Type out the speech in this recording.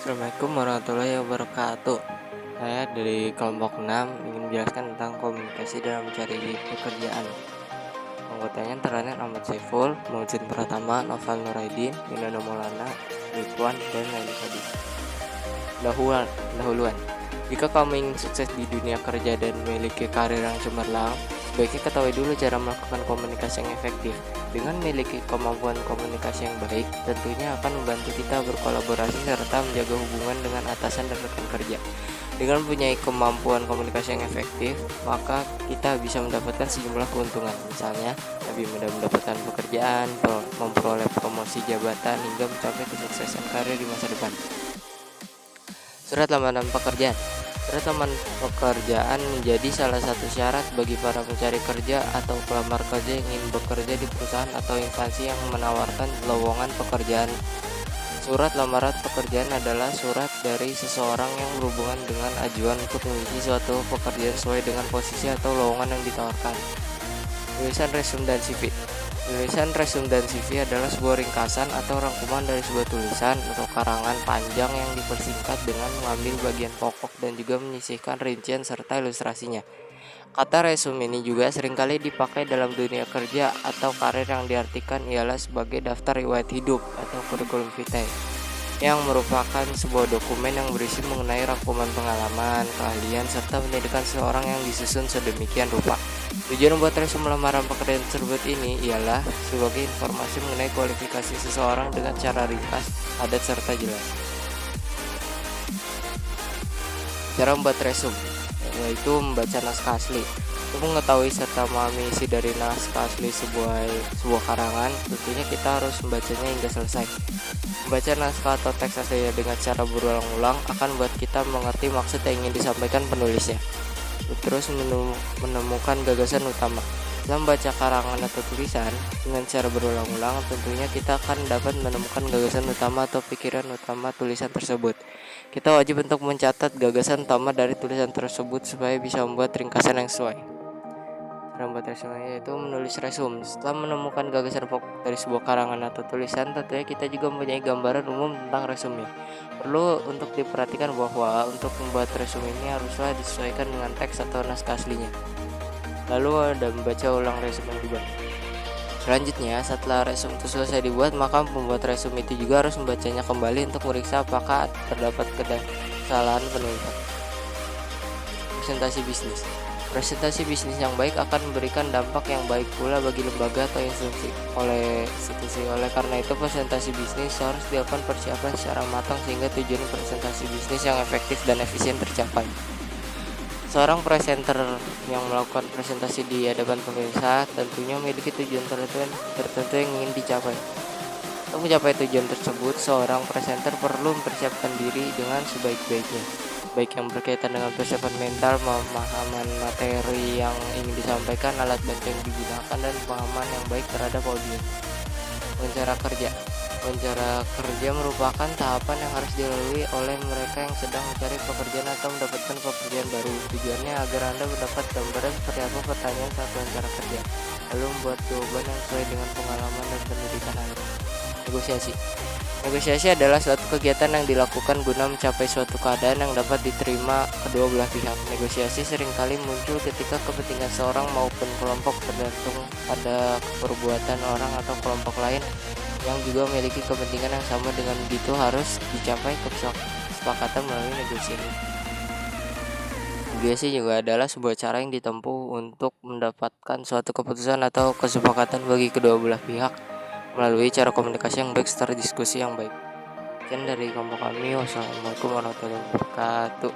Assalamualaikum warahmatullahi wabarakatuh. Saya dari kelompok 6 ingin menjelaskan tentang komunikasi dalam mencari pekerjaan. Anggotanya antara lain Ahmad Saiful, Maujud Pratama, Noval Nuraidin, Winona Maulana, Ridwan, dan lain sebagainya. Dahuluan, jika kamu ingin sukses di dunia kerja dan memiliki karir yang cemerlang, sebaiknya ketahui dulu cara melakukan komunikasi yang efektif. Dengan memiliki kemampuan komunikasi yang baik, tentunya akan membantu kita berkolaborasi serta menjaga hubungan dengan atasan dan rekan kerja. Dengan mempunyai kemampuan komunikasi yang efektif, maka kita bisa mendapatkan sejumlah keuntungan. Misalnya, lebih mudah mendapatkan pekerjaan, memperoleh promosi jabatan, hingga mencapai kesuksesan karir di masa depan. Surat lamaran pekerjaan. Surat lamaran pekerjaan menjadi salah satu syarat bagi para pencari kerja atau pelamar kerja yang ingin bekerja di perusahaan atau instansi yang menawarkan lowongan pekerjaan. Surat lamaran pekerjaan adalah surat dari seseorang yang berhubungan dengan ajuan untuk mengisi suatu pekerjaan sesuai dengan posisi atau lowongan yang ditawarkan. Tulisan resume dan CV. Tulisan resume dan CV adalah sebuah ringkasan atau rangkuman dari sebuah tulisan atau karangan panjang yang dipersingkat dengan mengambil bagian pokok dan juga menyisihkan rincian serta ilustrasinya. Kata resume ini juga seringkali dipakai dalam dunia kerja atau karir, yang diartikan ialah sebagai daftar riwayat hidup atau kurikulum vitae, yang merupakan sebuah dokumen yang berisi mengenai rangkuman pengalaman, keahlian, serta pendidikan seseorang yang disusun sedemikian rupa. Tujuan membuat resume lamaran pekerjaan tersebut ini ialah sebagai informasi mengenai kualifikasi seseorang dengan cara ringkas, padat, serta jelas. Cara membuat resume, yaitu membaca naskah asli. Untuk mengetahui serta memahami isi dari naskah asli sebuah karangan, tentunya kita harus membacanya hingga selesai. Membaca naskah atau teks aslinya dengan cara berulang-ulang akan membuat kita mengerti maksud yang ingin disampaikan penulisnya. Terus menemukan gagasan utama. Dalam membaca karangan atau tulisan dengan cara berulang-ulang, tentunya kita akan dapat menemukan gagasan utama atau pikiran utama tulisan tersebut. Kita wajib untuk mencatat gagasan utama dari tulisan tersebut supaya bisa membuat ringkasan yang sesuai. Cara membuat resume yaitu menulis resume. Setelah menemukan gagasan pokok dari sebuah karangan atau tulisan, tentunya kita juga mempunyai gambaran umum tentang resume. Perlu untuk diperhatikan bahwa untuk membuat resume ini haruslah disesuaikan dengan teks atau naskah aslinya. Lalu ada membaca ulang resume yang dibuat. Selanjutnya, setelah resume itu selesai dibuat, maka pembuat resume itu juga harus membacanya kembali untuk meriksa apakah terdapat kesalahan penulisan. Presentasi bisnis. Presentasi bisnis yang baik akan memberikan dampak yang baik pula bagi lembaga atau institusi. Oleh karena itu, presentasi bisnis harus dilakukan persiapan secara matang sehingga tujuan presentasi bisnis yang efektif dan efisien tercapai. Seorang presenter yang melakukan presentasi di hadapan pemirsa tentunya memiliki tujuan tertentu yang ingin dicapai. Untuk mencapai tujuan tersebut, seorang presenter perlu mempersiapkan diri dengan sebaik-baiknya, baik yang berkaitan dengan persiapan mental, pemahaman materi yang ingin disampaikan, alat bantu yang digunakan, dan pemahaman yang baik terhadap audiens. Wawancara kerja. Wawancara kerja merupakan tahapan yang harus dilalui oleh mereka yang sedang mencari pekerjaan atau mendapatkan pekerjaan baru. Tujuannya agar Anda mendapat gambaran seperti apa pertanyaan saat wawancara kerja, lalu membuat jawaban yang sesuai dengan pengalaman dan pendidikan Anda. Negosiasi. Negosiasi adalah suatu kegiatan yang dilakukan guna mencapai suatu keadaan yang dapat diterima kedua belah pihak. Negosiasi seringkali muncul ketika kepentingan seorang maupun kelompok tergantung pada perbuatan orang atau kelompok lain yang juga memiliki kepentingan yang sama. Dengan begitu harus dicapai kesepakatan melalui negosiasi. Negosiasi juga adalah sebuah cara yang ditempuh untuk mendapatkan suatu keputusan atau kesepakatan bagi kedua belah pihak melalui cara komunikasi yang baik serta diskusi yang baik. Sekian dari kelompok kami. Wassalamualaikum warahmatullahi wabarakatuh.